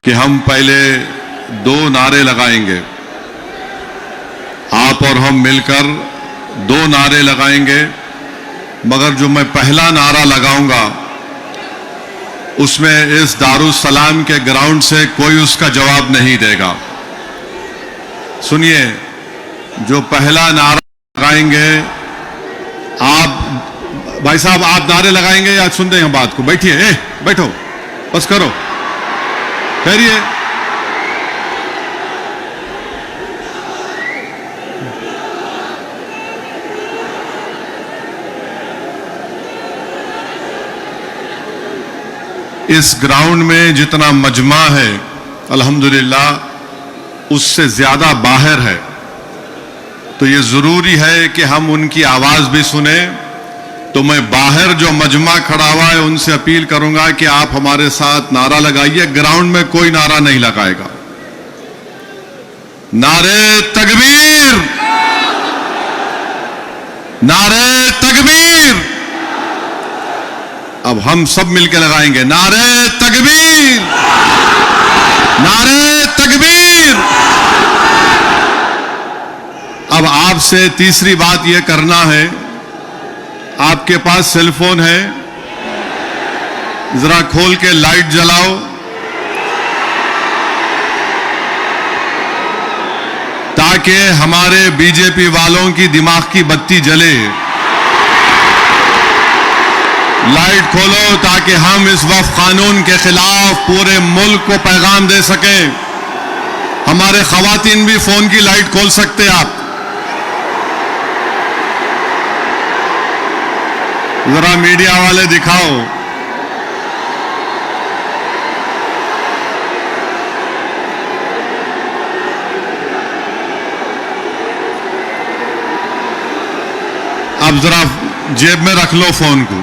کہ ہم پہلے 2 نعرے لگائیں گے، آپ اور ہم مل کر 2 نعرے لگائیں گے، مگر جو میں پہلا نعرہ لگاؤں گا اس میں اس دارالسلام کے گراؤنڈ سے کوئی اس کا جواب نہیں دے گا۔ سنیے، جو پہلا نعرہ لگائیں گے، آپ بھائی صاحب آپ نعرے لگائیں گے یا سنتے ہیں بات کو؟ بیٹھیے، بیٹھو، بس کرو، ٹھہریے۔ اس گراؤنڈ میں جتنا مجمع ہے الحمدللہ اس سے زیادہ باہر ہے، تو یہ ضروری ہے کہ ہم ان کی آواز بھی سنیں۔ تو میں باہر جو مجمع کھڑا ہوا ہے ان سے اپیل کروں گا کہ آپ ہمارے ساتھ نعرہ لگائیے۔ گراؤنڈ میں کوئی نعرہ نہیں لگائے گا۔ نعرے تکبیر، نعرے تکبیر، اب ہم سب مل کے لگائیں گے، نعرے تکبیر، نعرے تکبیر۔ اب آپ سے تیسری بات یہ کرنا ہے، آپ کے پاس سیل فون ہے، ذرا کھول کے لائٹ جلاؤ تاکہ ہمارے بی جے پی والوں کی دماغ کی بتی جلے۔ لائٹ کھولو تاکہ ہم اس وقف قانون کے خلاف پورے ملک کو پیغام دے سکیں۔ ہمارے خواتین بھی فون کی لائٹ کھول سکتے آپ۔ ذرا میڈیا والے دکھاؤ۔ اب ذرا جیب میں رکھ لو فون کو۔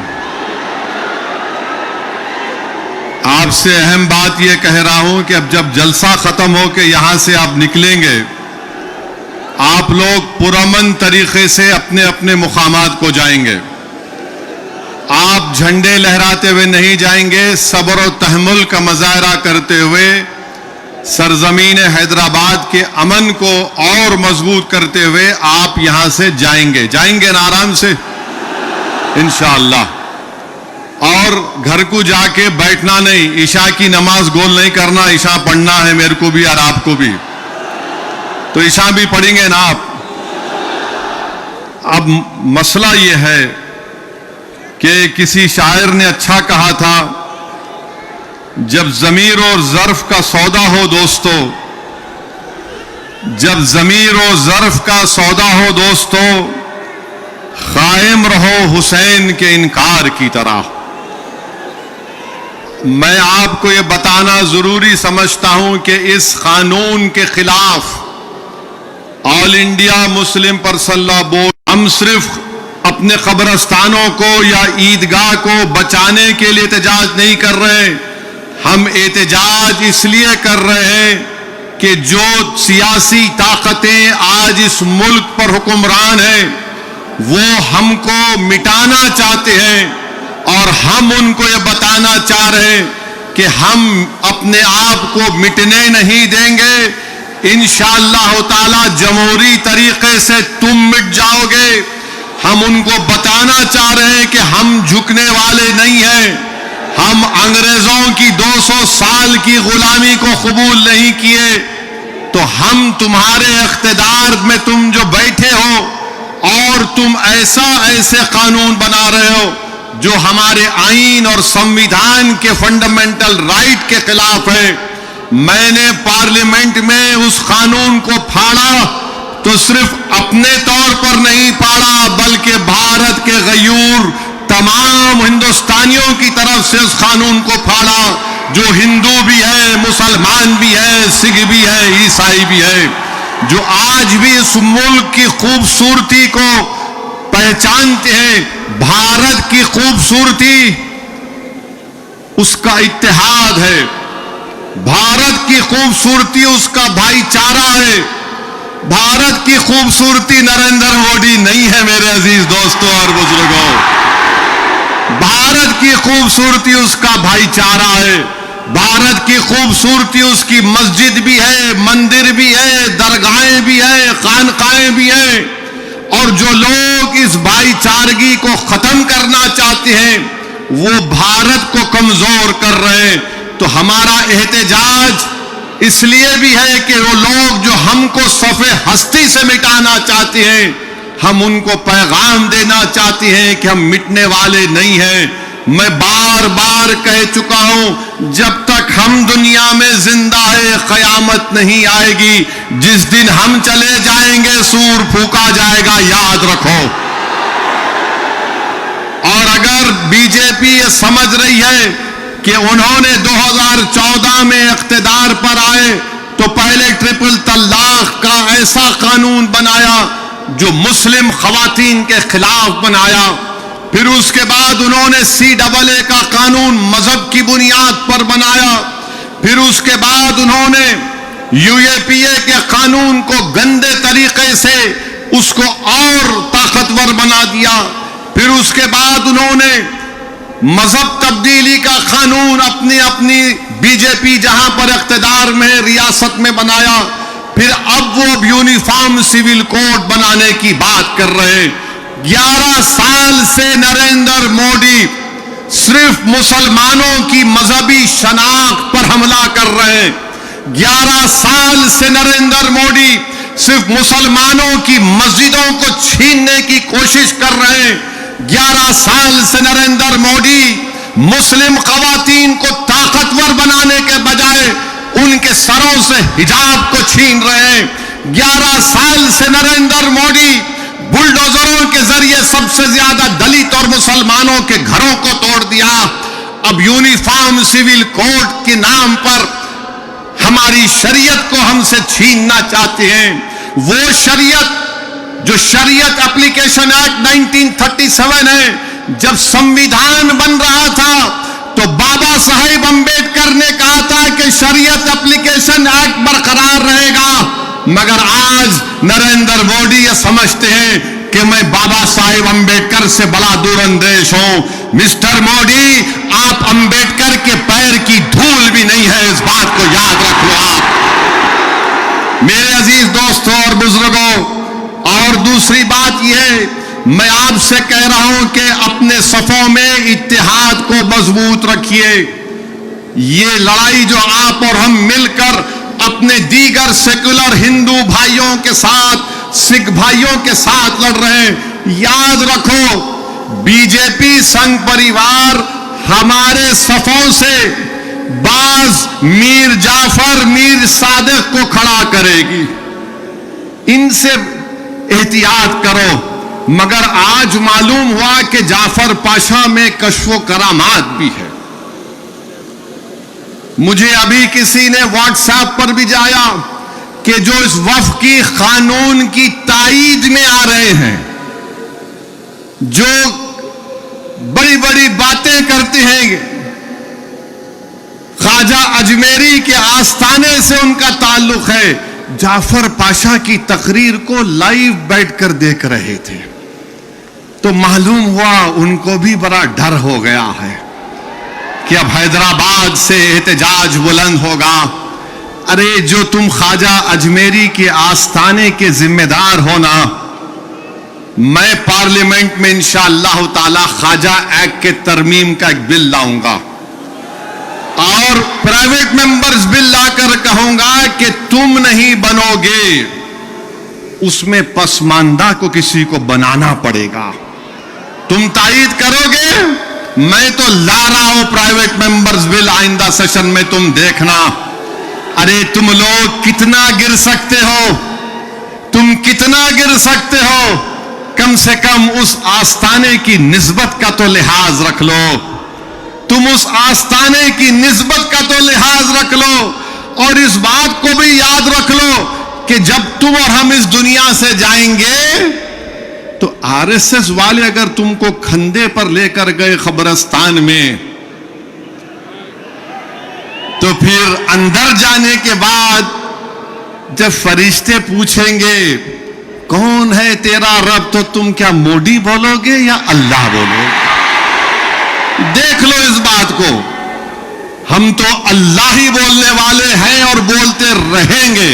آپ سے اہم بات یہ کہہ رہا ہوں کہ اب جب جلسہ ختم ہو کے یہاں سے آپ نکلیں گے، آپ لوگ پرامن طریقے سے اپنے اپنے مقامات کو جائیں گے۔ آپ جھنڈے لہراتے ہوئے نہیں جائیں گے، صبر و تحمل کا مظاہرہ کرتے ہوئے سرزمین حیدرآباد کے امن کو اور مضبوط کرتے ہوئے آپ یہاں سے جائیں گے نا آرام سے انشاءاللہ۔ اور گھر کو جا کے بیٹھنا نہیں، عشاء کی نماز گول نہیں کرنا، عشاء پڑھنا ہے میرے کو بھی اور آپ کو بھی، تو عشاء بھی پڑھیں گے نا آپ۔ اب مسئلہ یہ ہے کہ کسی شاعر نے اچھا کہا تھا، جب ضمیر اور ظرف کا سودا ہو دوستو، جب ضمیر و ظرف کا سودا ہو دوستو، قائم رہو حسین کے انکار کی طرح۔ میں آپ کو یہ بتانا ضروری سمجھتا ہوں کہ اس قانون کے خلاف آل انڈیا مسلم پرسنل لا بورڈ ہم صرف اپنے قبرستانوں کو یا عیدگاہ کو بچانے کے لیے احتجاج نہیں کر رہے، ہم احتجاج اس لیے کر رہے ہیں کہ جو سیاسی طاقتیں آج اس ملک پر حکمران ہیں وہ ہم کو مٹانا چاہتے ہیں، اور ہم ان کو یہ بتانا چاہ رہے ہیں کہ ہم اپنے آپ کو مٹنے نہیں دیں گے۔ انشاءاللہ تعالی جمہوری طریقے سے تم مٹ جاؤ گے۔ ہم ان کو بتانا چاہ رہے ہیں کہ ہم جھکنے والے نہیں ہیں، ہم انگریزوں کی 200 سال کی غلامی کو قبول نہیں کیے، تو ہم تمہارے اقتدار میں تم جو بیٹھے ہو اور تم ایسے قانون بنا رہے ہو جو ہمارے آئین اور سمویدھان کے فنڈامنٹل رائٹ کے خلاف ہے۔ میں نے پارلیمنٹ میں اس قانون کو پھاڑا تو صرف اپنے طور پر نہیں پھاڑا بلکہ بھارت کے غیور تمام ہندوستانیوں کی طرف سے اس قانون کو پھاڑا، جو ہندو بھی ہے، مسلمان بھی ہے، سکھ بھی ہے، عیسائی بھی ہے، جو آج بھی اس ملک کی خوبصورتی کو پہچانتے ہیں۔ بھارت کی خوبصورتی اس کا اتحاد ہے، بھارت کی خوبصورتی اس کا بھائی چارہ ہے، بھارت کی خوبصورتی نریندر مودی نہیں ہے میرے عزیز دوستوں اور بزرگوں، بھارت کی خوبصورتی اس کا بھائی چارہ ہے۔ بھارت کی خوبصورتی اس کی مسجد بھی ہے، مندر بھی ہے، درگاہیں بھی ہیں، خانقاہیں بھی ہیں، اور جو لوگ اس بھائی چارگی کو ختم کرنا چاہتے ہیں وہ بھارت کو کمزور کر رہے ہیں۔ تو ہمارا احتجاج اس لیے بھی ہے کہ وہ لوگ جو ہم کو صف ہستی سے مٹانا چاہتے ہیں، ہم ان کو پیغام دینا چاہتے ہیں کہ ہم مٹنے والے نہیں ہیں۔ میں بار بار کہہ چکا ہوں، جب تک ہم دنیا میں زندہ ہے قیامت نہیں آئے گی۔ جس دن ہم چلے جائیں گے سور پھونکا جائے گا، یاد رکھو۔ اور اگر بی جے پی یہ سمجھ رہی ہے کہ انہوں نے 2014 میں اقتدار پر آئے تو پہلے ٹرپل طلاق کا ایسا قانون بنایا جو مسلم خواتین کے خلاف بنایا، پھر اس کے بعد انہوں نے CAA کا قانون مذہب کی بنیاد پر بنایا، پھر اس کے بعد انہوں نے UAPA کے قانون کو گندے طریقے سے اس کو اور طاقتور بنا دیا، پھر اس کے بعد انہوں نے مذہب تبدیلی کا قانون اپنی بی جے پی جہاں پر اقتدار میں ریاست میں بنایا، پھر اب وہ یونیفارم سول کوڈ بنانے کی بات کر رہے ہیں۔ 11 سال سے نریندر مودی صرف مسلمانوں کی مذہبی شناخت پر حملہ کر رہے ہیں۔ 11 سال سے نریندر مودی صرف مسلمانوں کی مسجدوں کو چھیننے کی کوشش کر رہے ہیں۔ 11 سال سے نریندر مودی مسلم خواتین کو طاقتور بنانے کے بجائے ان کے سروں سے حجاب کو چھین رہے ہیں۔ 11 سال سے نریندر مودی بلڈوزروں کے ذریعے سب سے زیادہ دلت اور مسلمانوں کے گھروں کو توڑ دیا۔ اب یونیفارم سول کوڈ کے نام پر ہماری شریعت کو ہم سے چھیننا چاہتے ہیں۔ وہ شریعت جو شریعت اپلیکیشن ایکٹ 1937 ہے، جب سمویدھان بن رہا تھا تو بابا صاحب امبیڈکر نے کہا تھا کہ شریعت اپلیکیشن ایکٹ برقرار رہے گا، مگر آج نریندر مودی یہ سمجھتے ہیں کہ میں بابا صاحب امبیڈکر سے بڑا دور اندیش ہوں۔ مسٹر مودی، آپ امبیڈکر کے پیر کی دھول بھی نہیں ہے، اس بات کو یاد رکھ لو آپ۔ میرے عزیز دوستوں اور بزرگوں، اور دوسری بات یہ ہے، میں آپ سے کہہ رہا ہوں کہ اپنے صفوں میں اتحاد کو مضبوط رکھیے۔ یہ لڑائی جو آپ اور ہم مل کر اپنے دیگر سیکولر ہندو بھائیوں کے ساتھ، سکھ بھائیوں کے ساتھ لڑ رہے ہیں، یاد رکھو بی جے پی سنگھ پریوار ہمارے صفوں سے بعض میر جعفر، میر صادق کو کھڑا کرے گی، ان سے احتیاط کرو۔ مگر آج معلوم ہوا کہ جعفر پاشا میں کشف و کرامات بھی ہے۔ مجھے ابھی کسی نے واٹس ایپ پر بھی جایا کہ جو اس وفقی قانون کی تائید میں آ رہے ہیں، جو بڑی بڑی باتیں کرتے ہیں، خواجہ اجمیری کے آستانے سے ان کا تعلق ہے، جعفر پاشا کی تقریر کو لائیو بیٹھ کر دیکھ رہے تھے، تو معلوم ہوا ان کو بھی بڑا ڈر ہو گیا ہے کہ اب حیدرآباد سے احتجاج بلند ہوگا۔ ارے جو تم خواجہ اجمیری کے آستانے کے ذمہ دار ہونا، میں پارلیمنٹ میں انشاءاللہ تعالی خواجہ ایکٹ کے ترمیم کا ایک بل لاؤں گا اور پرائیویٹ ممبرز بل لا کر کہوں گا کہ تم نہیں بنو گے، اس میں پسماندہ کو کسی کو بنانا پڑے گا۔ تم تائید کرو گے، میں تو لا رہا ہوں پرائیویٹ ممبرز بل آئندہ سیشن میں، تم دیکھنا۔ ارے تم لوگ کتنا گر سکتے ہو، تم کتنا گر سکتے ہو، کم سے کم اس آستانے کی نسبت کا تو لحاظ رکھ لو، تم اس آستانے کی نسبت کا تو لحاظ رکھ لو، اور اس بات کو بھی یاد رکھ لو کہ جب تم اور ہم اس دنیا سے جائیں گے تو RSS والے اگر تم کو کھندے پر لے کر گئے قبرستان میں، تو پھر اندر جانے کے بعد جب فرشتے پوچھیں گے کون ہے تیرا رب، تو تم کیا مودی بولو گے یا اللہ بولو گے؟ دیکھ لو اس بات کو۔ ہم تو اللہ ہی بولنے والے ہیں اور بولتے رہیں گے.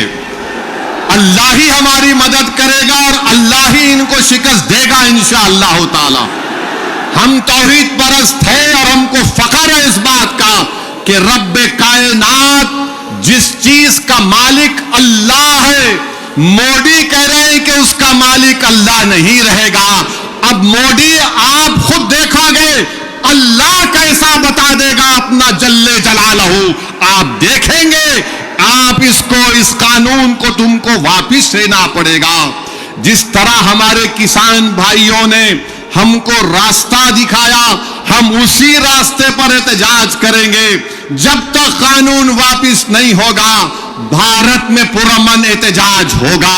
اللہ ہی ہماری مدد کرے گا اور اللہ ہی ان کو شکست دے گا انشاءاللہ تعالی. ہم توحید پرست ہیں اور ہم کو فخر ہے اس بات کا کہ رب کائنات جس چیز کا مالک اللہ ہے، مودی کہہ رہے ہیں کہ اس کا مالک اللہ نہیں رہے گا. اب مودی آپ خود دیکھو گے اللہ کیسا بتا دے گا اپنا جل جلالہ. آپ دیکھیں گے آپ اس قانون کو تم کو واپس لینا پڑے گا. جس طرح ہمارے کسان بھائیوں نے ہم کو راستہ دکھایا، ہم اسی راستے پر احتجاج کریں گے. جب تک قانون واپس نہیں ہوگا بھارت میں پرامن احتجاج ہوگا.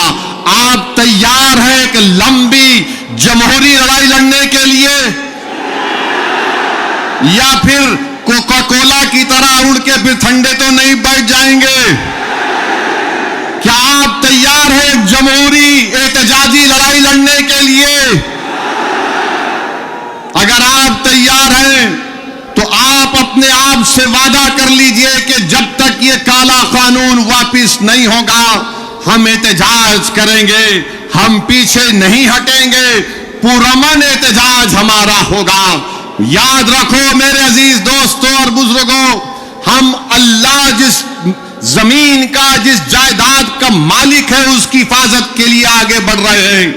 آپ تیار ہیں کہ لمبی جمہوری لڑائی لڑنے کے لیے، یا پھر کوکا کولا کی طرح اڑ کے پھر ٹھنڈے تو نہیں بیٹھ جائیں گے؟ کیا آپ تیار ہیں جمہوری احتجاجی لڑائی لڑنے کے لیے؟ اگر آپ تیار ہیں تو آپ اپنے آپ سے وعدہ کر لیجئے کہ جب تک یہ کالا قانون واپس نہیں ہوگا ہم احتجاج کریں گے، ہم پیچھے نہیں ہٹیں گے، پرامن احتجاج ہمارا ہوگا. یاد رکھو میرے عزیز دوستوں اور بزرگوں، ہم اللہ جس زمین کا، جس جائیداد کا مالک ہے اس کی حفاظت کے لیے آگے بڑھ رہے ہیں.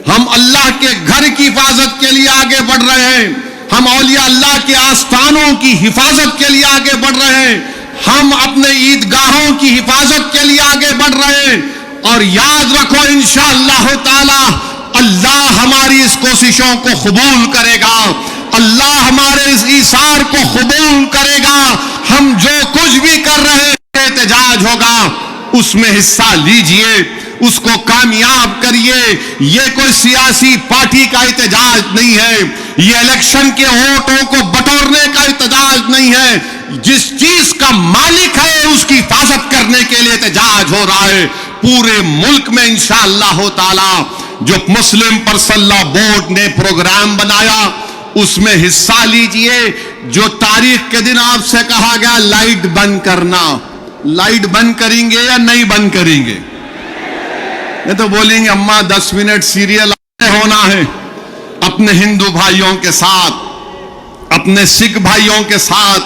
ہم اللہ کے گھر کی حفاظت کے لیے آگے بڑھ رہے ہیں. ہم اولیاء اللہ کے آستانوں کی حفاظت کے لیے آگے بڑھ رہے ہیں. ہم اپنے عیدگاہوں کی حفاظت کے لیے آگے بڑھ رہے ہیں. اور یاد رکھو انشاءاللہ تعالی اللہ ہماری اس کوششوں کو قبول کرے گا، اللہ ہمارے اس ایثار کو قبول کرے گا. ہم جو کچھ بھی کر رہے ہیں احتجاج ہوگا، اس میں حصہ لیجئے، اس کو کامیاب کریے. یہ کوئی سیاسی پارٹی کا احتجاج نہیں ہے، یہ الیکشن کے ووٹوں کو بٹورنے کا احتجاج نہیں ہے. جس چیز کا مالک ہے اس کی حفاظت کرنے کے لیے احتجاج ہو رہا ہے. پورے ملک میں انشاءاللہ تعالی جو مسلم پرسنل لا بورڈ نے پروگرام بنایا اس میں حصہ لیجئے. جو تاریخ کے دن آپ سے کہا گیا لائٹ بند کرنا، لائٹ بند کریں گے یا نہیں بند کریں گے؟ یہ تو بولیں گے اماں 10 منٹ سیریل ہونا ہے. اپنے ہندو بھائیوں کے ساتھ، اپنے سکھ بھائیوں کے ساتھ،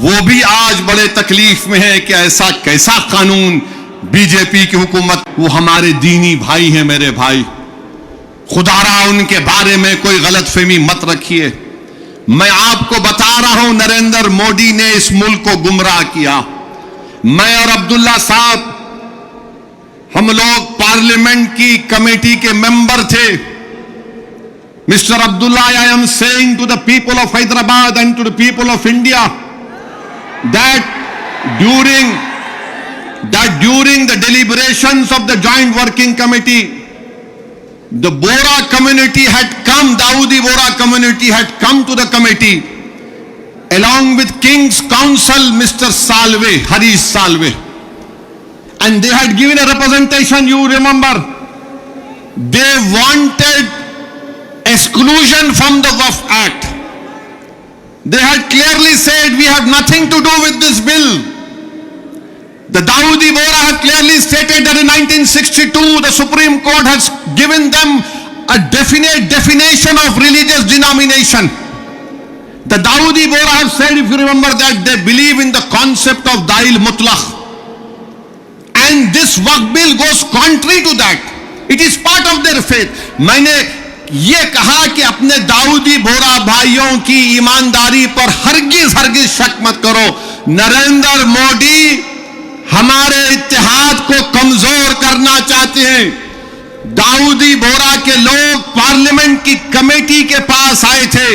وہ بھی آج بڑے تکلیف میں ہے کہ ایسا کیسا قانون بی جے پی کی حکومت. وہ ہمارے دینی بھائی ہیں میرے بھائی، خدا را ان کے بارے میں کوئی غلط فہمی مت رکھیے. میں آپ کو بتا رہا ہوں نریندر مودی نے اس ملک کو گمراہ کیا. میں اور عبداللہ صاحب ہم لوگ پارلیمنٹ کی کمیٹی کے ممبر تھے. Mr. Abdullah, I am saying to the people of Hyderabad and to the people of India that during the deliberations of the Joint Working Committee, the Bora community had come, Dawoodi Bora community had come to the committee along with King's Counsel Mr. Salve, Harish Salve, and they had given a representation. You remember, they wanted exclusion from the Waqf Act. They had clearly said we have nothing to do with this bill. The Dawoodi Bora have clearly stated that in 1962 the Supreme Court has given them a definite definition of religious denomination. The Dawoodi Bora have said, if you remember, that they believe in the concept of Dail Mutlaq. And this Waqf bill goes contrary to that. It is part of their faith. میں نے یہ کہا کہ اپنے داؤدی بورا بھائیوں کی ایمانداری پر ہرگز شک مت کرو. نریندر مودی ہمارے اتحاد کو کمزور کرنا چاہتے ہیں. داؤدی بورا کے لوگ پارلیمنٹ کی کمیٹی کے پاس آئے تھے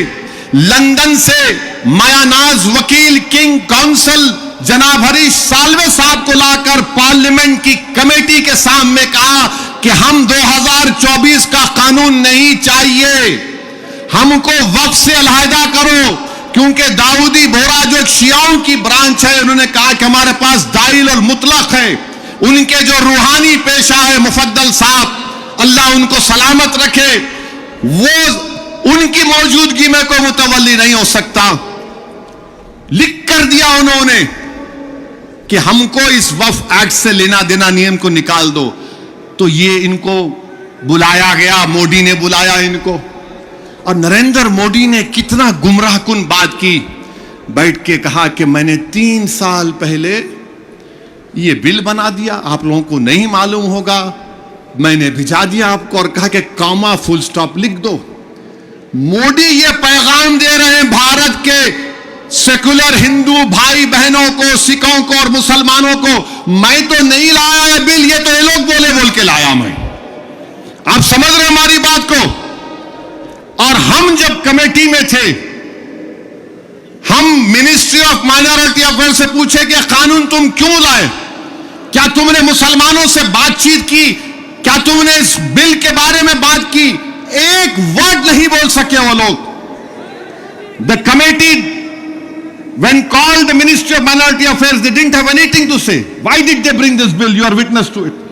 لندن سے. میاناز وکیل کنگ کونسل جناب ہریش سالوے صاحب کو لا کر پارلیمنٹ کی کمیٹی کے سامنے کہا کہ ہم 2024 کا قانون نہیں چاہیے, ہم کو وقف سے علیحدہ کرو. کیونکہ داؤدی بورا جو ایک شیعوں کی برانچ ہے, انہوں نے کہا کہ ہمارے پاس دائل اور مطلق ہے. ان کے جو روحانی پیشہ ہے مفدل صاحب, اللہ ان کو سلامت رکھے, وہ ان کی موجودگی میں کوئی متولی نہیں ہو سکتا. لکھ کر دیا انہوں نے کہ ہم کو اس وقف ایکٹ سے لینا دینا نیم کو نکال دو. تو یہ ان کو بلایا گیا, مودی نے بلایا ان کو, اور نریندر مودی نے کتنا گمراہ کن بات کی, بیٹھ کے کہا کہ میں نے 3 سال پہلے یہ بل بنا دیا, آپ لوگوں کو نہیں معلوم ہوگا, میں نے بھیجا دیا آپ کو, اور کہا کہ کاما فل سٹاپ لکھ دو. مودی یہ پیغام دے رہے ہیں بھارت کے سیکولر ہندو بھائی بہنوں کو, سکھوں کو اور مسلمانوں کو, میں تو نہیں لایا یہ بل, یہ تو یہ لوگ بول کے لایا میں. آپ سمجھ رہے ہیں ہماری بات کو؟ اور ہم جب کمیٹی میں تھے, ہم منسٹری آف مائنورٹی افیئر سے پوچھے کہ قانون تم کیوں لائے, کیا تم نے مسلمانوں سے بات چیت کی, کیا تم نے اس بل کے بارے میں بات کی؟ ایک ورڈ نہیں بول سکے وہ لوگ. The committee, when called the Ministry of Minority Affairs, they didn't have anything to say. Why did they bring this bill? You are witness to it.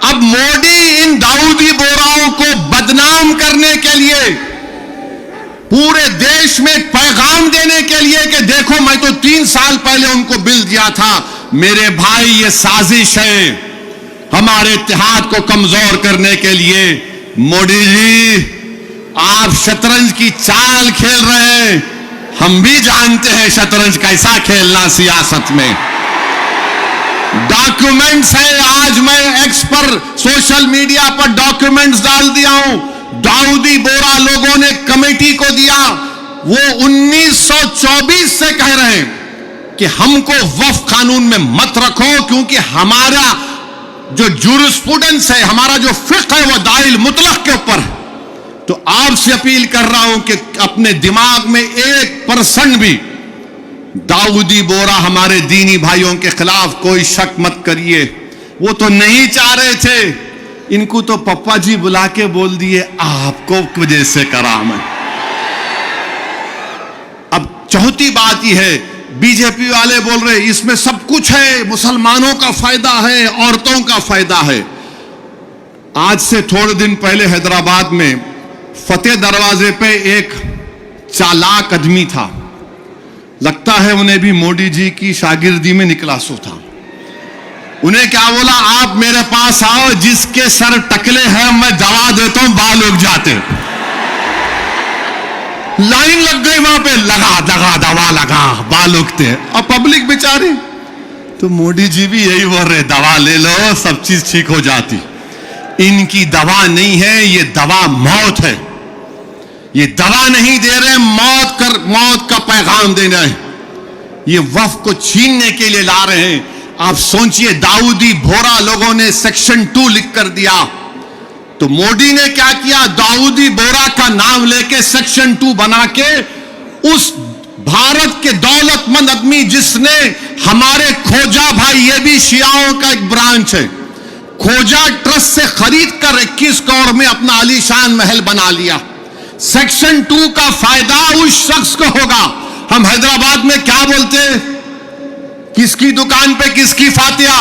اب مودی ان داؤدی بوراؤں کو بدنام کرنے کے لیے, پورے دیش میں پیغام دینے کے لیے کہ دیکھو میں تو 3 سال پہلے ان کو بل دیا تھا, میرے بھائی یہ سازش ہے ہمارے اتحاد کو کمزور کرنے کے لیے. مودی جی آپ شطرنج کی چال کھیل رہے ہیں, ہم بھی جانتے ہیں شطرنج کیسا کھیلنا سیاست میں. ڈاکیومنٹس ہے, آج میں ایکس پر سوشل میڈیا پر ڈاکیومنٹس ڈال دیا ہوں, داؤدی بورا لوگوں نے کمیٹی کو دیا, وہ 1924 سے کہہ رہے ہیں کہ ہم کو وقف قانون میں مت رکھو, کیونکہ ہمارا جو جورسپروڈنس ہے, ہمارا جو فقہ ہے, وہ دائل مطلق کے اوپر ہے. تو آپ سے اپیل کر رہا ہوں کہ اپنے دماغ میں 1% بھی داؤدی بورا ہمارے دینی بھائیوں کے خلاف کوئی شک مت کریے. وہ تو نہیں چاہ رہے تھے, ان کو تو پپا جی بلا کے بول دیے آپ کو وجہ سے کرا میں. اب چوتھی بات یہ ہے, بی جے پی والے بول رہے اس میں سب کچھ ہے, مسلمانوں کا فائدہ ہے, عورتوں کا فائدہ ہے. آج سے تھوڑے دن پہلے حیدرآباد میں فتح دروازے پہ ایک چالاک آدمی تھا, لگتا ہے انہیں بھی مودی جی کی شاگردی میں نکلا سو تھا. انہیں کیا بولا, آپ میرے پاس آؤ, جس کے سر ٹکلے ہیں میں دوا دیتا ہوں, بال اگ جاتے. لائن لگ گئی وہاں پہ, لگا دوا لگا, بال اگتے. اور پبلک بیچاری, تو مودی جی بھی یہی بول رہے دوا لے لو سب چیز ٹھیک ہو جاتی. ان کی دوا نہیں ہے, یہ دوا موت ہے. یہ دوا نہیں دے رہے, موت کا پیغام دے رہے ہیں. یہ وقف کو چھیننے کے لیے لا رہے ہیں. آپ سوچئے, داؤدی بورا لوگوں نے سیکشن 2 لکھ کر دیا, تو مودی نے کیا کیا, داؤدی بورا کا نام لے کے سیکشن 2 بنا کے اس بھارت کے دولت مند آدمی جس نے ہمارے کھوجا بھائی, یہ بھی شیعوں کا ایک برانچ ہے, کھوجا ٹرسٹ سے خرید کر 21 کروڑ میں اپنا عالی شان محل بنا لیا. سیکشن 2 کا فائدہ اس شخص کو ہوگا. ہم حیدرآباد میں کیا بولتے, کس کی دکان پہ کس کی فاتحہ,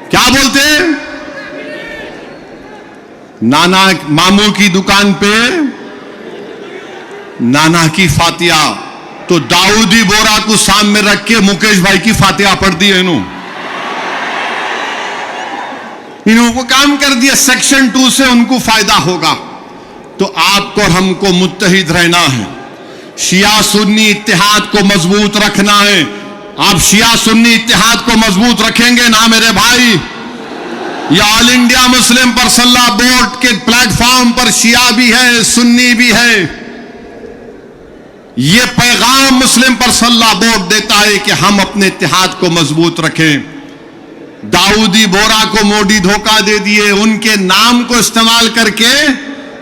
کیا بولتے, نانا ماموں کی دکان پہ نانا کی فاتحہ. تو داؤدی بورا کو سامنے رکھ کے مکیش بھائی کی فاتحہ پڑھ دی ہے, انہوں کو کام کر دیا. سیکشن 2 سے ان کو فائدہ ہوگا. تو آپ کو اور ہم کو متحد رہنا ہے, شیعہ سنی اتحاد کو مضبوط رکھنا ہے. آپ شیعہ سنی اتحاد کو مضبوط رکھیں گے نا میرے بھائی, یہ آل انڈیا مسلم پرسنل لا بورڈ کے پلیٹ فارم پر شیعہ بھی ہے, سنی بھی ہے. یہ پیغام مسلم پرسنل لا بورڈ دیتا ہے کہ ہم اپنے اتحاد کو مضبوط رکھیں. داؤدی بورا کو مودی دھوکہ دے دیے, ان کے نام کو استعمال کر کے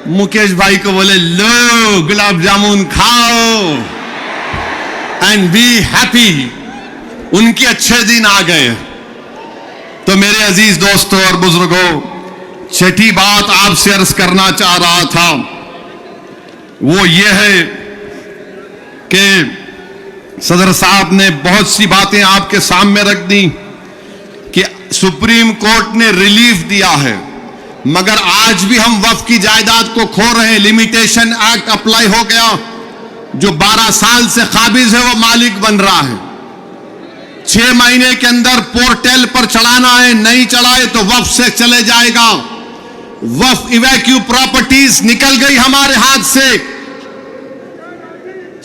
مکیش بھائی کو بولے لو گلاب جامن کھاؤ اینڈ بی ہیپی. ان کے اچھے دن آ گئے. تو میرے عزیز دوستوں اور بزرگوں, چھٹی بات آپ سے عرض کرنا چاہ رہا تھا وہ یہ ہے کہ صدر صاحب نے بہت سی باتیں آپ کے سامنے رکھ دی کہ سپریم کورٹ نے ریلیف دیا ہے, مگر آج بھی ہم وقف کی جائیداد کو کھو رہے ہیں. لمیٹیشن ایکٹ اپلائی ہو گیا, جو 12 سال سے قابض ہے وہ مالک بن رہا ہے. 6 مہینے کے اندر پورٹل پر چڑھانا ہے, نہیں چڑھائے تو وقف سے چلے جائے گا. وقف ایویکیو پراپرٹیز نکل گئی ہمارے ہاتھ سے.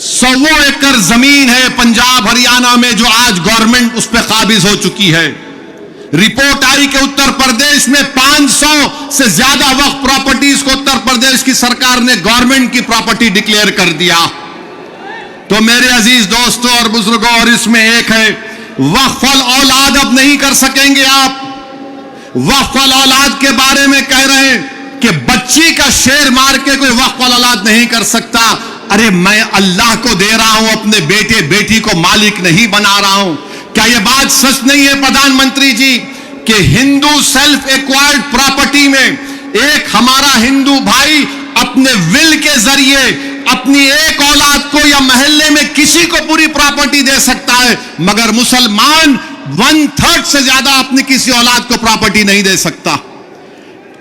100 ایکڑ زمین ہے پنجاب ہریانہ میں جو آج گورنمنٹ اس پہ قابض ہو چکی ہے. رپورٹ آئی کہ اتر پردیش میں 500 سے زیادہ وقف پراپرٹیز کو اتر پردیش کی سرکار نے گورنمنٹ کی پراپرٹی ڈکلیئر کر دیا. تو میرے عزیز دوستوں اور بزرگوں, اور اس میں ایک ہے, وقف الاولاد اب نہیں کر سکیں گے آپ. وقف الاولاد کے بارے میں کہہ رہے ہیں کہ بچی کا شیر مار کے کوئی وقف الاولاد نہیں کر سکتا. ارے میں اللہ کو دے رہا ہوں, اپنے بیٹے بیٹی کو مالک نہیں بنا رہا ہوں. کیا یہ بات سچ نہیں ہے پردھان منتری جی کہ ہندو سیلف ایکوائرڈ پراپرٹی میں ایک ہمارا ہندو بھائی اپنے ول کے ذریعے اپنی ایک اولاد کو یا محلے میں کسی کو پوری پراپرٹی دے سکتا ہے, مگر مسلمان 1/3 سے زیادہ اپنی کسی اولاد کو پراپرٹی نہیں دے سکتا.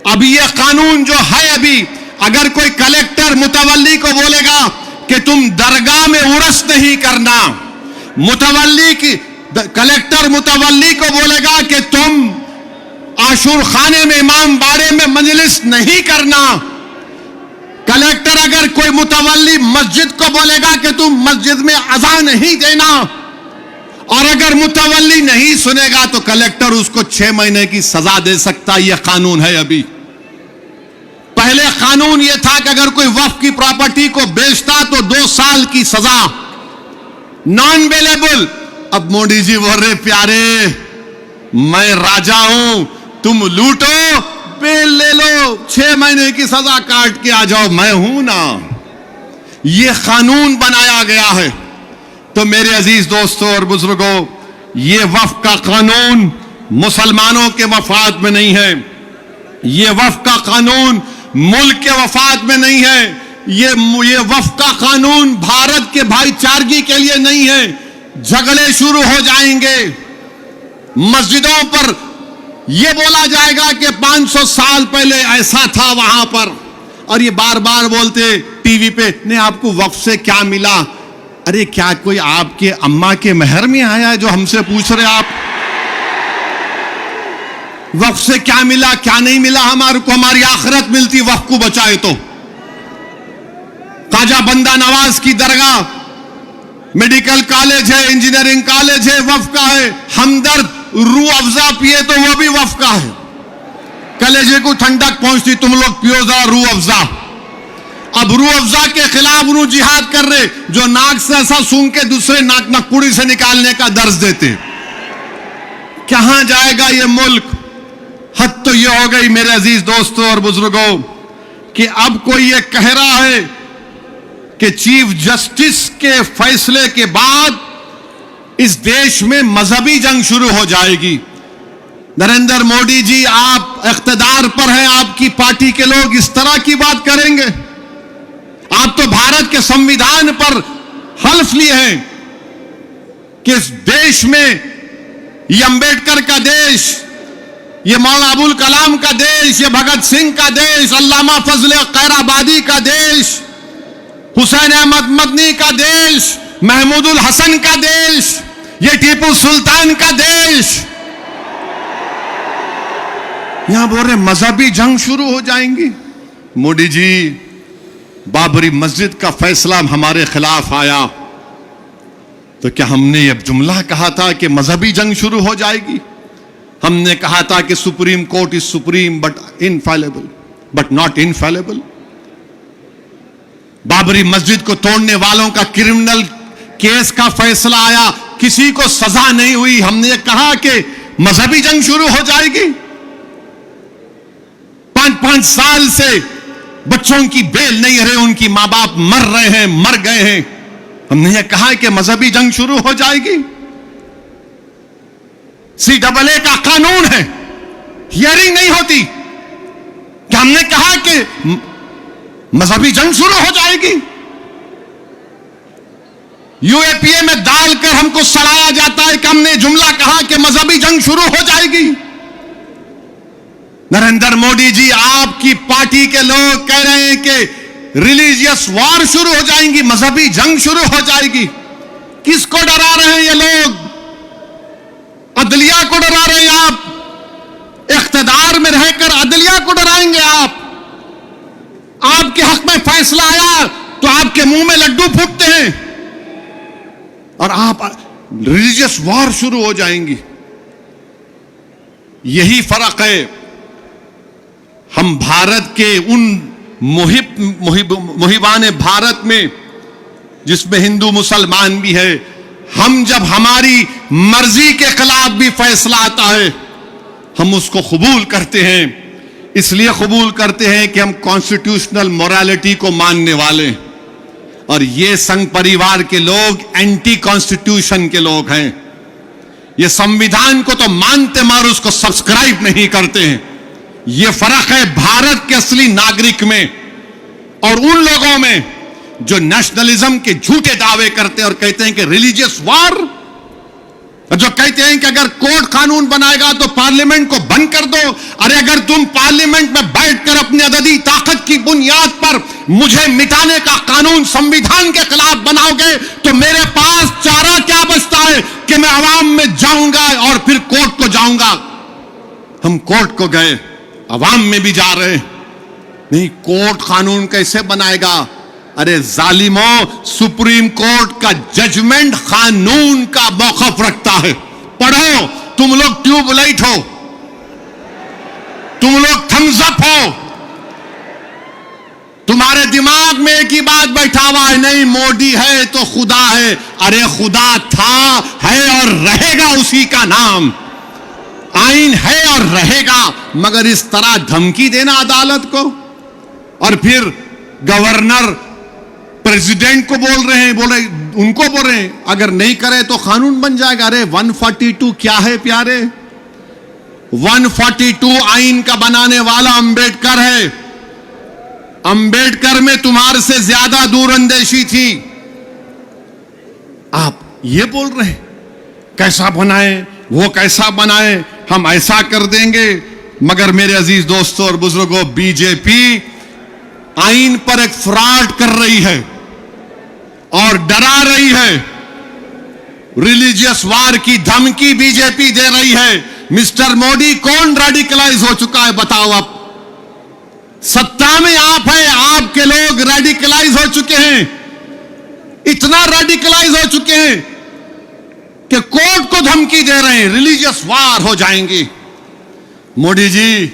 اب یہ قانون جو ہے, ابھی اگر کوئی کلیکٹر متولی کو بولے گا کہ تم درگاہ میں عرس نہیں کرنا, کلیکٹر متولی کو بولے گا کہ تم عاشور خانے میں امام باڑے میں مجلس نہیں کرنا, کلیکٹر اگر کوئی متولی مسجد کو بولے گا کہ تم مسجد میں اذان نہیں دینا, اور اگر متولی نہیں سنے گا تو کلیکٹر اس کو 6 مہینے کی سزا دے سکتا. یہ قانون ہے ابھی. پہلے قانون یہ تھا کہ اگر کوئی وقف کی پراپرٹی کو بیچتا تو 2 سال کی سزا, نان بیلیبل. اب مودی جی بول رہے پیارے میں راجا ہوں, تم لوٹو بیل لے لو, 6 مہینے کی سزا کاٹ کے آ جاؤ, میں ہوں نا. یہ قانون بنایا گیا ہے. تو میرے عزیز دوستوں اور بزرگوں, یہ وقف کا قانون مسلمانوں کے مفاد میں نہیں ہے, یہ وقف کا قانون ملک کے مفاد میں نہیں ہے, یہ وقف کا قانون بھارت کے بھائی چارگی کے لیے نہیں ہے. جھگڑے شروع ہو جائیں گے, مسجدوں پر یہ بولا جائے گا کہ 500 سال پہلے ایسا تھا وہاں پر, اور یہ بار بار بولتے ٹی وی پہ نہیں آپ کو وقف سے کیا ملا. ارے کیا کوئی آپ کے اماں کے مہر میں آیا ہے جو ہم سے پوچھ رہے آپ وقف سے کیا ملا کیا نہیں ملا؟ ہمارے کو ہماری آخرت ملتی وقف کو بچائے تو. خواجہ بندہ نواز کی درگاہ میڈیکل کالج ہے, انجینئرنگ کالج ہے, وقف کا ہے. ہمدرد روح افزا پیے تو وہ بھی وقف کا ہے. کلیجے کو ٹھنڈک پہنچتی, تم لوگ پیو ذرا روح افزا. اب روح افزا کے خلاف انہوں جہاد کر رہے جو ناک سے ایسا سونگ کے دوسرے ناک نکوڑی سے نکالنے کا درس دیتے. کہاں جائے گا یہ ملک؟ حد تو یہ ہو گئی میرے عزیز دوستوں اور بزرگوں کہ اب کوئی یہ کہہ رہا ہے کہ چیف جسٹس کے فیصلے کے بعد اس دیش میں مذہبی جنگ شروع ہو جائے گی. نریندر مودی جی آپ اقتدار پر ہیں, آپ کی پارٹی کے لوگ اس طرح کی بات کریں گے؟ آپ تو بھارت کے سمویدھان پر حلف لیے ہیں کہ اس دیش میں یہ امبیڈکر کا دیش, یہ مولانا ابوالکلام کا دیش, یہ بھگت سنگھ کا دیش, علامہ فضل خیرآبادی کا دیش, حسین احمد مدنی کا دیش, محمود الحسن کا دیش, یہ ٹیپو سلطان کا دیش. یہاں بول رہے مذہبی جنگ شروع ہو جائیں گی. مودی جی بابری مسجد کا فیصلہ ہمارے خلاف آیا تو کیا ہم نے یہ جملہ کہا تھا کہ مذہبی جنگ شروع ہو جائے گی؟ ہم نے کہا تھا کہ supreme court is supreme but infallible but not infallible. Babri مسجد کو توڑنے والوں کا کرمنل کیس کا فیصلہ آیا, کسی کو سزا نہیں ہوئی. ہم نے یہ کہا کہ مذہبی جنگ شروع ہو جائے گی. 5-5 سال سے بچوں کی بیل نہیں رہے, ان کی ماں باپ مر رہے ہیں, مر گئے ہیں. ہم نے یہ کہا کہ مذہبی جنگ شروع ہو جائے گی. CAA کا قانون ہے, ہیئرنگ نہیں ہوتی. کہ ہم نے کہا کہ مذہبی جنگ شروع ہو جائے گی. UAPA میں ڈال کر ہم کو سڑایا جاتا ہے کہ ہم نے جملہ کہا کہ مذہبی جنگ شروع ہو جائے گی. نریندر مودی جی آپ کی پارٹی کے لوگ کہہ رہے ہیں کہ ریلیجیس وار شروع ہو جائیں گی, مذہبی جنگ شروع ہو جائے گی. کس کو ڈرا رہے ہیں یہ لوگ؟ عدلیہ کو ڈرا رہے ہیں آپ. اقتدار میں رہ کر عدلیہ کو ڈرائیں گے آپ؟ آپ کے حق میں فیصلہ آیا تو آپ کے منہ میں لڈو پھوٹتے ہیں اور آپ ریلیجیس وار شروع ہو جائیں گی. یہی فرق ہے ہم بھارت کے ان محبان بھارت میں جس میں ہندو مسلمان بھی ہے. ہم جب ہماری مرضی کے خلاف بھی فیصلہ آتا ہے ہم اس کو قبول کرتے ہیں. اس لیے قبول کرتے ہیں کہ ہم کانسٹیٹیوشنل مورالیٹی کو ماننے والے ہیں, اور یہ سنگھ پریوار کے لوگ اینٹی کانسٹیٹیوشن کے لوگ ہیں. یہ سمویدھان کو تو مانتے مار اس کو سبسکرائب نہیں کرتے ہیں. یہ فرق ہے بھارت کے اصلی ناگرک میں اور ان لوگوں میں جو نیشنلزم کے جھوٹے دعوے کرتے ہیں اور کہتے ہیں کہ ریلیجیس وار, جو کہتے ہیں کہ اگر کوڈ قانون بنائے گا تو پارلیمنٹ کو بند کر دو. ارے اگر تم پارلیمنٹ میں بیٹھ کر اپنی عددی طاقت کی بنیاد پر مجھے مٹانے کا قانون سمویدھان کے خلاف بناؤ گے تو میرے پاس چارہ کیا بچتا ہے کہ میں عوام میں جاؤں گا اور پھر کورٹ کو جاؤں گا. ہم کورٹ کو گئے, عوام میں بھی جا رہے نہیں. کورٹ قانون کیسے بنائے گا؟ ارے ظالموں, سپریم کورٹ کا ججمنٹ قانون کا موقف رکھتا ہے. پڑھو, تم لوگ ٹیوب لائٹ ہو, تم لوگ تھمز اپ ہو, تمہارے دماغ میں ایک ہی بات بیٹھا ہوا ہے, نہیں مودی ہے تو خدا ہے. ارے خدا تھا, ہے اور رہے گا اسی کا نام. آئین ہے اور رہے گا, مگر اس طرح دھمکی دینا عدالت کو. اور پھر گورنر پریزیڈنٹ کو بول رہے ہیں, ان کو بول رہے ہیں اگر نہیں کرے تو قانون بن جائے گا. ارے 142 کیا ہے پیارے؟ 142 آئین کا بنانے والا امبیڈکر ہے. امبیڈکر میں تمہارے سے زیادہ دور اندیشی تھی. آپ یہ بول رہے ہیں کیسا بنائے, وہ کیسا بنائے, ہم ایسا کر دیں گے. مگر میرے عزیز دوستوں اور بزرگوں, بی جے پی آئین پر ایک فراڈ کر رہی ہے اور ڈرا رہی ہے. ریلیجیس وار کی دھمکی بی جے پی دے رہی ہے. مسٹر مودی کون ریڈیکلائز ہو چکا ہے بتاؤ؟ آپ ستا میں آپ ہیں, آپ کے لوگ ریڈیکلائز ہو چکے ہیں. اتنا ریڈیکلائز ہو چکے ہیں کہ کورٹ کو دھمکی دے رہے ہیں ریلیجیس وار ہو جائیں گی. مودی جی,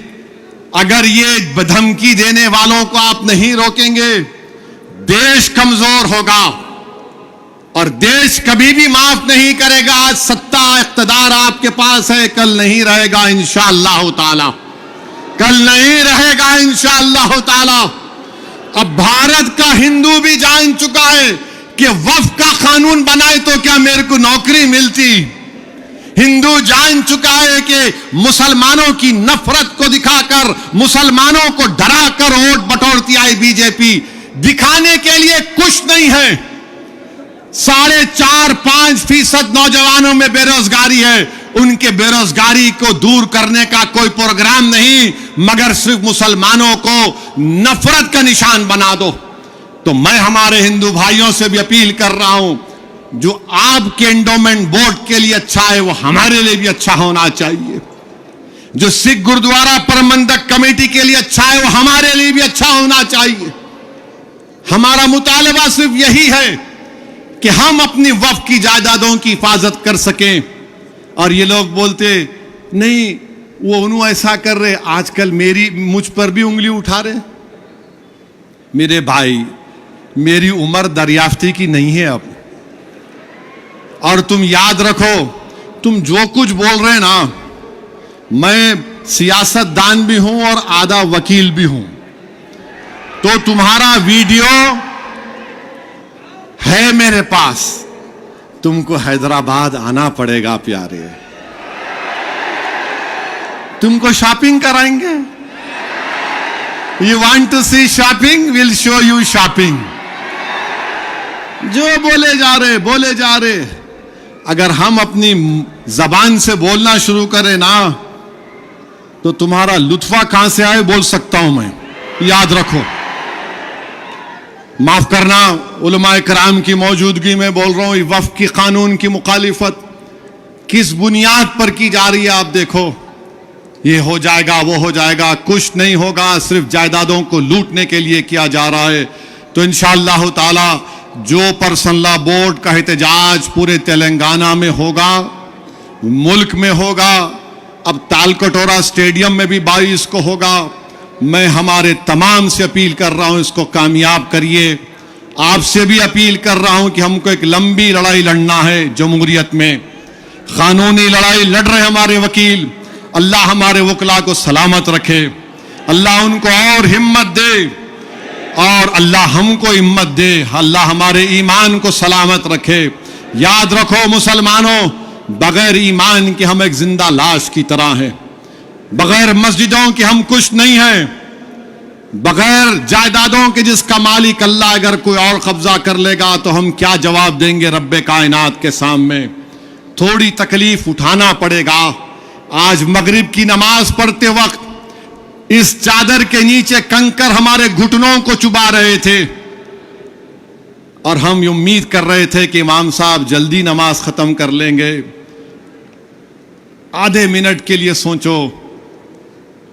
اگر یہ دھمکی دینے والوں کو آپ نہیں روکیں گے دیش کمزور ہوگا اور دیش کبھی بھی معاف نہیں کرے گا. آج ستا اقتدار آپ کے پاس ہے, کل نہیں رہے گا انشاءاللہ تعالی, کل نہیں رہے گا انشاءاللہ تعالی. اب بھارت کا ہندو بھی جان چکا ہے کہ وقف کا قانون بنائے تو کیا میرے کو نوکری ملتی. ہندو جان چکا ہے کہ مسلمانوں کی نفرت کو دکھا کر, مسلمانوں کو ڈرا کر ووٹ بٹورتی آئی بی جے پی. دکھانے کے لیے کچھ نہیں ہے. 4.5-5% نوجوانوں میں بے روزگاری ہے. ان کے بے روزگاری کو دور کرنے کا کوئی پروگرام نہیں, مگر صرف مسلمانوں کو نفرت کا نشان بنا دو. تو میں ہمارے ہندو بھائیوں سے بھی اپیل کر رہا ہوں, جو آپ کے انڈومنٹ بورڈ کے لیے اچھا ہے وہ ہمارے لیے بھی اچھا ہونا چاہیے. جو سکھ گردوارہ پربندھک کمیٹی کے لیے اچھا ہے وہ ہمارے لیے بھی اچھا ہونا چاہیے. ہمارا مطالبہ صرف یہی ہے کہ ہم اپنی وقف کی جائیدادوں کی حفاظت کر سکیں. اور یہ لوگ بولتے نہیں وہ انہوں ایسا کر رہے, آج کل مجھ پر بھی انگلی اٹھا رہے. میرے بھائی, میری عمر دریافتی کی نہیں ہے اب, اور تم یاد رکھو تم جو کچھ بول رہے نا, میں سیاست دان بھی ہوں اور آدھا وکیل بھی ہوں. تو تمہارا ویڈیو ہے میرے پاس, تم کو حیدرآباد آنا پڑے گا پیارے. تم کو شاپنگ کرائیں گے. You want to see shopping? We'll show you shopping. جو بولے جا رہے. اگر ہم اپنی زبان سے بولنا شروع کریں نا تو تمہارا لطفہ کہاں سے آئے بول سکتا ہوں میں. یاد رکھو معاف کرنا علماء کرام کی موجودگی میں بول رہا ہوں، یہ وفق کی قانون کی مخالفت کس بنیاد پر کی جا رہی ہے آپ دیکھو. یہ ہو جائے گا وہ ہو جائے گا، کچھ نہیں ہوگا، صرف جائیدادوں کو لوٹنے کے لیے کیا جا رہا ہے. تو انشاءاللہ تعالی جو پرسنل لا بورڈ کا احتجاج پورے تلنگانہ میں ہوگا، ملک میں ہوگا، اب تالکٹورا اسٹیڈیم میں بھی 22 کو ہوگا، میں ہمارے تمام سے اپیل کر رہا ہوں اس کو کامیاب کریے. آپ سے بھی اپیل کر رہا ہوں کہ ہم کو ایک لمبی لڑائی لڑنا ہے جمہوریت میں، قانونی لڑائی لڑ رہے ہمارے وکیل. اللہ ہمارے وکلا کو سلامت رکھے، اللہ ان کو اور ہمت دے، اور اللہ ہم کو ہمت دے، اللہ ہمارے ایمان کو سلامت رکھے. یاد رکھو مسلمانوں، بغیر ایمان کے ہم ایک زندہ لاش کی طرح ہیں، بغیر مسجدوں کے ہم کچھ نہیں ہیں، بغیر جائیدادوں کے جس کا مالک اللہ اگر کوئی اور قبضہ کر لے گا تو ہم کیا جواب دیں گے رب کائنات کے سامنے. تھوڑی تکلیف اٹھانا پڑے گا. آج مغرب کی نماز پڑھتے وقت اس چادر کے نیچے کنکر ہمارے گھٹنوں کو چبا رہے تھے، اور ہم امید کر رہے تھے کہ امام صاحب جلدی نماز ختم کر لیں گے. آدھے منٹ کے لیے سوچو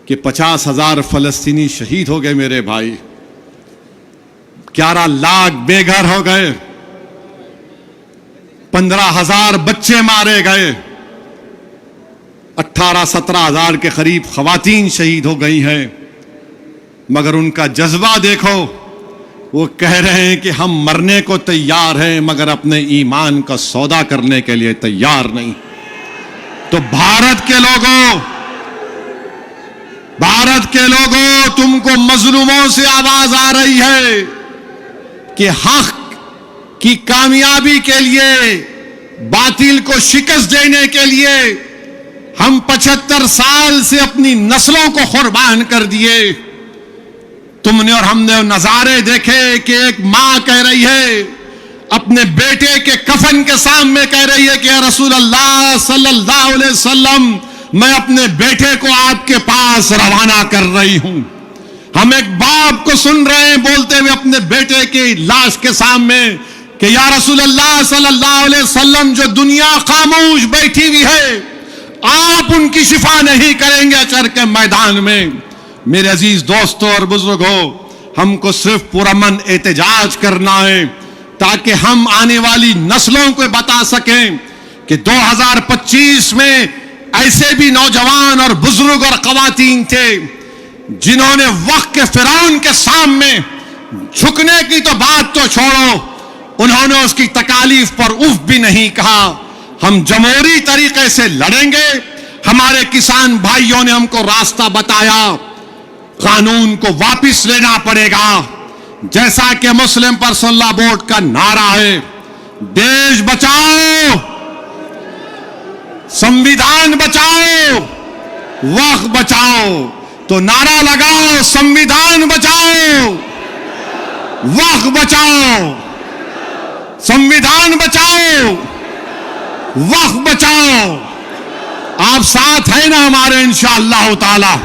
کہ 50,000 فلسطینی شہید ہو گئے میرے بھائی، 11 لاکھ بے گھر ہو گئے، 15,000 بچے مارے گئے، 18-17 ہزار کے قریب خواتین شہید ہو گئی ہیں. مگر ان کا جذبہ دیکھو، وہ کہہ رہے ہیں کہ ہم مرنے کو تیار ہیں مگر اپنے ایمان کا سودا کرنے کے لیے تیار نہیں. تو بھارت کے لوگوں تم کو مظلوموں سے آواز آ رہی ہے کہ حق کی کامیابی کے لیے، باطل کو شکست دینے کے لیے ہم 75 سال سے اپنی نسلوں کو قربان کر دیے. تم نے اور ہم نے نظارے دیکھے کہ ایک ماں کہہ رہی ہے اپنے بیٹے کے کفن کے سامنے، کہہ رہی ہے کہ اے رسول اللہ صلی اللہ علیہ وسلم، میں اپنے بیٹے کو آپ کے پاس روانہ کر رہی ہوں. ہم ایک باپ کو سن رہے ہیں بولتے ہوئے اپنے بیٹے کی لاش کے سامنے کہ یا رسول اللہ صلی اللہ علیہ وسلم، جو دنیا خاموش بیٹھی ہوئی ہے آپ ان کی شفا نہیں کریں گے اچر کے میدان میں. میرے عزیز دوستوں اور بزرگوں، ہم کو صرف پرامن احتجاج کرنا ہے تاکہ ہم آنے والی نسلوں کو بتا سکیں کہ 2025 میں ایسے بھی نوجوان اور بزرگ اور خواتین تھے جنہوں نے وقت کے فرعون کے سامنے جھکنے کی تو بات تو چھوڑو، انہوں نے اس کی تکالیف پر اف بھی نہیں کہا. ہم جمہوری طریقے سے لڑیں گے. ہمارے کسان بھائیوں نے ہم کو راستہ بتایا، قانون کو واپس لینا پڑے گا. جیسا کہ مسلم پرسنل لا بورڈ کا نعرہ ہے، دیش بچاؤ، سنویدھان بچاؤ، وقت بچاؤ. تو نعرہ لگاؤ، سنویدھان بچاؤ، وقت بچاؤ، سنویدھان بچاؤ، وقت بچاؤ. آپ ساتھ ہیں نا ہمارے انشاءاللہ تعالی؟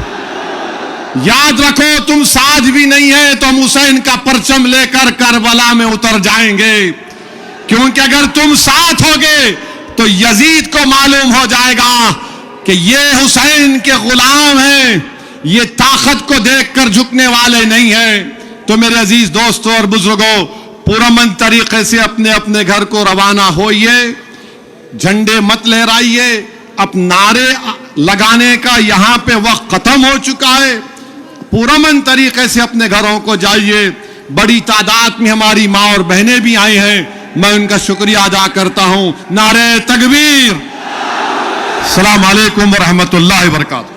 یاد رکھو، تم ساتھ بھی نہیں ہیں تو ہم حسین کا پرچم لے کر کربلا میں اتر جائیں گے، کیونکہ اگر تم ساتھ ہوگے تو یزید کو معلوم ہو جائے گا کہ یہ حسین کے غلام ہیں، یہ طاقت کو دیکھ کر جھکنے والے نہیں ہیں. تو میرے عزیز دوستوں اور بزرگوں، پرامن طریقے سے اپنے اپنے گھر کو روانہ ہوئیے، جھنڈے مت لہرائیے. اب نعرے لگانے کا یہاں پہ وقت ختم ہو چکا ہے. پرامن طریقے سے اپنے گھروں کو جائیے. بڑی تعداد میں ہماری ماں اور بہنیں بھی آئی ہیں، میں ان کا شکریہ ادا کرتا ہوں. نعرہ تکبیر. السلام علیکم ورحمۃ اللہ وبرکاتہ.